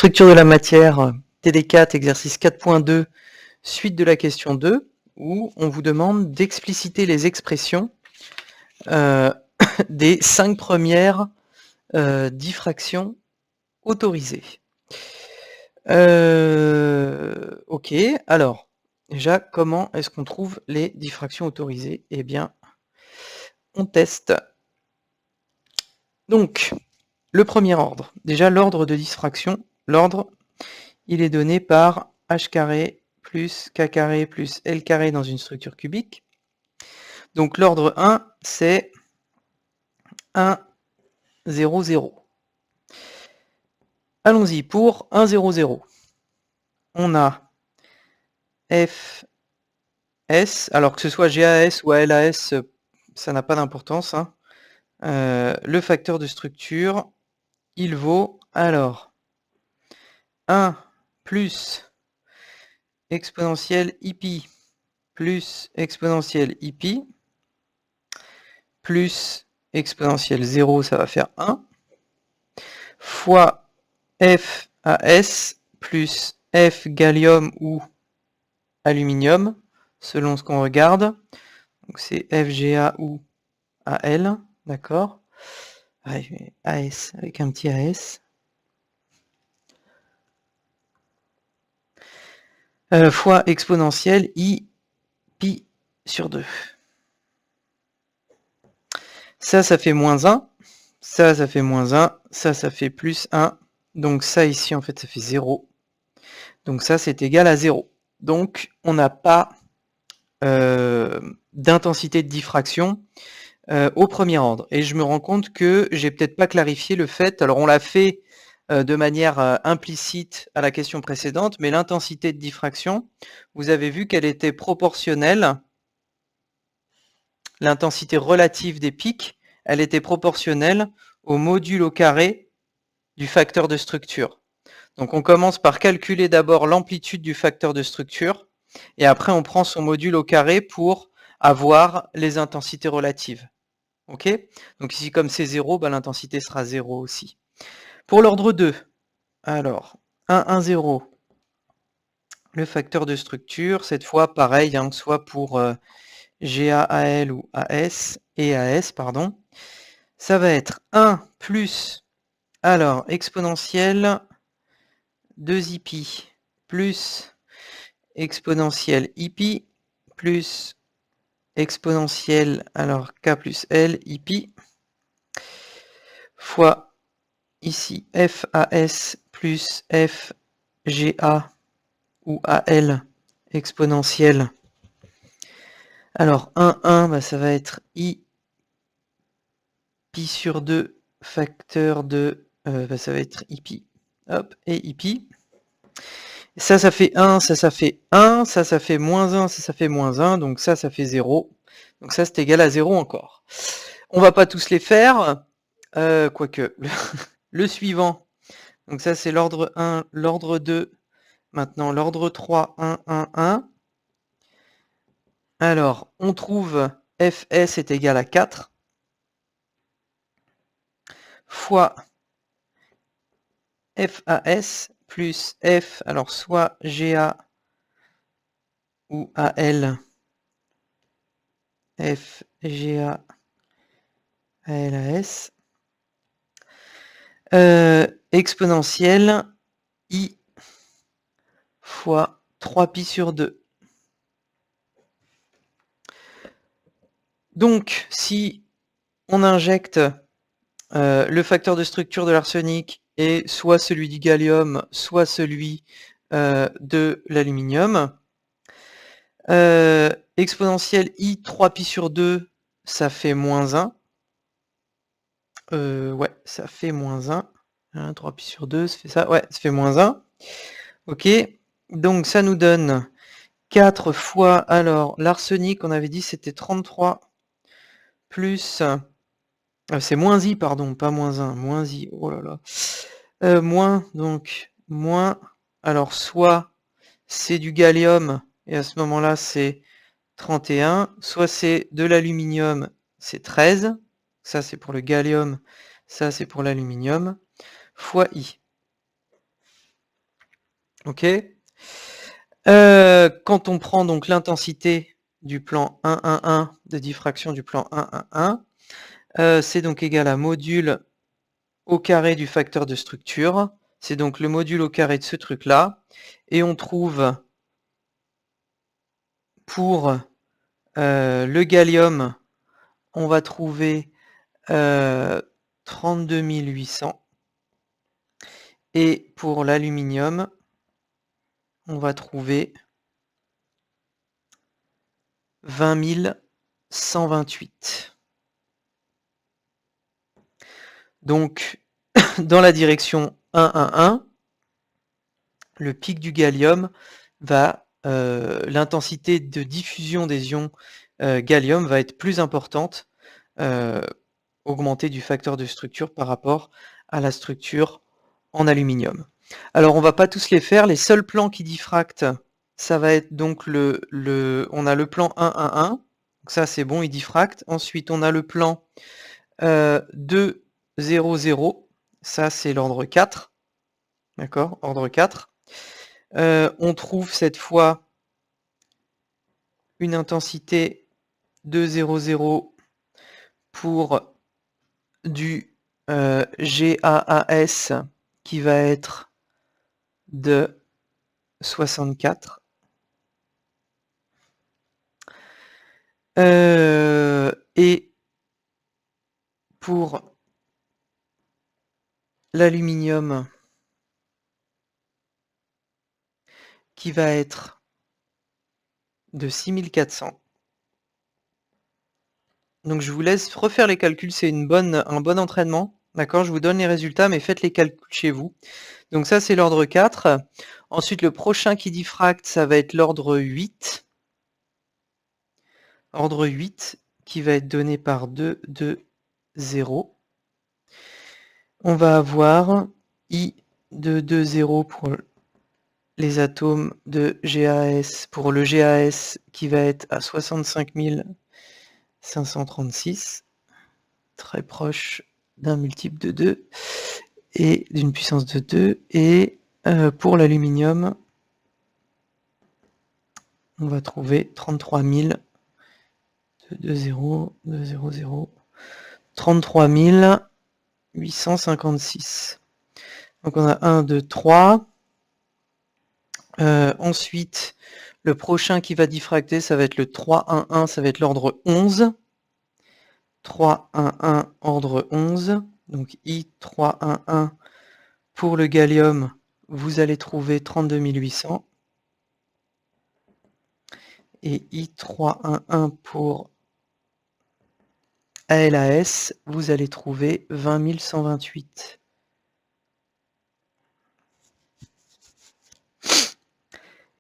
Structure de la matière, TD4, exercice 4.2, suite de la question 2, où on vous demande d'expliciter les expressions des 5 premières diffractions autorisées. Ok, alors, déjà, comment est-ce qu'on trouve les diffractions autorisées? Eh bien, on teste. Donc, le premier ordre. Déjà, l'ordre de diffraction, l'ordre, il est donné par h carré plus k carré plus l carré dans une structure cubique. Donc l'ordre 1, c'est 1, 0, 0. Allons-y, pour 1, 0, 0. On a f s, alors que ce soit GAS ou ALAS, ça n'a pas d'importance. Hein. Le facteur de structure, il vaut alors 1 plus exponentielle IP plus exponentielle IP plus exponentielle 0, ça va faire 1, fois F à S plus F gallium ou aluminium, selon ce qu'on regarde. Donc c'est FGA ou AL, d'accord. AS, avec un petit AS. Fois exponentielle I pi sur 2. Ça fait moins 1. Ça fait moins 1. Ça fait plus 1. Donc ça ici, en fait, ça fait 0. Donc ça, c'est égal à 0. Donc, on n'a pas d'intensité de diffraction au premier ordre. Et je me rends compte que j'ai peut-être pas clarifié le fait, alors on l'a fait de manière implicite à la question précédente, mais l'intensité de diffraction, vous avez vu qu'elle était proportionnelle, l'intensité relative des pics, elle était proportionnelle au module au carré du facteur de structure. Donc on commence par calculer d'abord l'amplitude du facteur de structure, et après on prend son module au carré pour avoir les intensités relatives. Ok? Donc ici, comme c'est 0, bah, l'intensité sera 0 aussi. Pour l'ordre 2, alors, 1, 1, 0, le facteur de structure, cette fois, pareil, hein, soit pour GAAL ou AS, et AS, pardon, ça va être 1 plus, alors, exponentielle 2ip, plus exponentielle ip, plus exponentielle, alors k plus l, ip, fois ici FAS plus FGA ou AL exponentielle. Alors 1, 1, bah, ça va être I pi sur 2 facteur de... bah, ça va être IP. Hop, et IP. Ça fait 1, ça fait 1, ça fait moins 1, ça fait moins 1, donc ça fait 0. Donc ça, c'est égal à 0 encore. On va pas tous les faire, quoique. Le suivant, donc ça c'est l'ordre 1, l'ordre 2, maintenant l'ordre 3, 1, 1, 1. Alors, on trouve Fs est égal à 4 fois FAS plus F, alors soit GA ou AL, FGA, ALAS, exponentielle I fois 3pi sur 2. Donc, si on injecte le facteur de structure de l'arsenic est soit celui du gallium, soit celui de l'aluminium, exponentielle I 3pi sur 2, ça fait moins 1. Ouais, ça fait moins 1. 3pi sur 2, ça fait ça. Ouais, ça fait moins 1. Ok, donc ça nous donne 4 fois, alors l'arsenic, on avait dit c'était 33, plus... c'est moins I, pardon, pas moins 1, moins I, oh là là. Moins, donc, moins, alors soit c'est du gallium, et à ce moment-là c'est 31, soit c'est de l'aluminium, c'est 13, ça c'est pour le gallium, ça c'est pour l'aluminium, fois I. Ok. Quand on prend donc l'intensité du plan 1,1,1 de diffraction du plan 1,1,1, c'est donc égal à module au carré du facteur de structure. C'est donc le module au carré de ce truc-là. Et on trouve pour le gallium, on va trouver 32 800. Et pour l'aluminium, on va trouver 20 128. Donc, dans la direction 1,1,1, le pic du gallium va, l'intensité de diffusion des ions gallium va être plus importante, augmentée du facteur de structure par rapport à la structure en aluminium. Alors on va pas tous les faire, les seuls plans qui diffractent, ça va être donc on a le plan 1,1,1, donc ça c'est bon, il diffracte. Ensuite on a le plan 2,0,0, ça c'est l'ordre 4, d'accord, ordre 4. On trouve cette fois une intensité 2,0,0 pour du GAAS qui va être de 64. Et pour l'aluminium qui va être de 6400. Donc je vous laisse refaire les calculs, c'est un bon entraînement. D'accord, je vous donne les résultats, mais faites les calculs chez vous. Donc ça, c'est l'ordre 4. Ensuite, le prochain qui diffracte, ça va être l'ordre 8. Ordre 8, qui va être donné par 2, 2, 0. On va avoir I de 2, 0 pour les atomes de GAS, pour le GAS qui va être à 65 536, très proche d'un multiple de 2 et d'une puissance de 2. Et pour l'aluminium, on va trouver 33 000, 2, 0, 2, 0, 0, 33 856. Donc on a 1, 2, 3. Ensuite, le prochain qui va diffracter, ça va être le 3,1,1, ça va être l'ordre 11. 3,1,1, ordre 11. Donc I3,1,1 pour le gallium, vous allez trouver 32 800. Et I3,1,1 pour ALAS, vous allez trouver 20 128.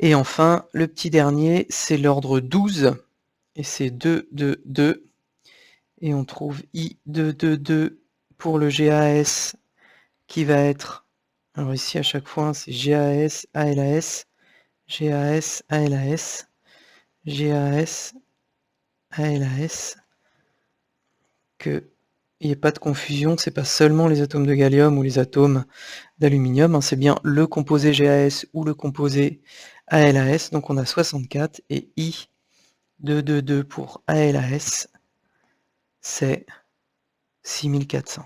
Et enfin, le petit dernier, c'est l'ordre 12, et c'est 2, 2, 2. Et on trouve I2, 2, 2 pour le GAS, qui va être, alors ici à chaque fois, c'est GAS, ALAS, GAS, ALAS, GAS, ALAS, que il n'y ait pas de confusion, c'est pas seulement les atomes de gallium ou les atomes d'aluminium, hein, c'est bien le composé GAS ou le composé ALAS, donc on a 64, et I222 pour ALAS, c'est 6400.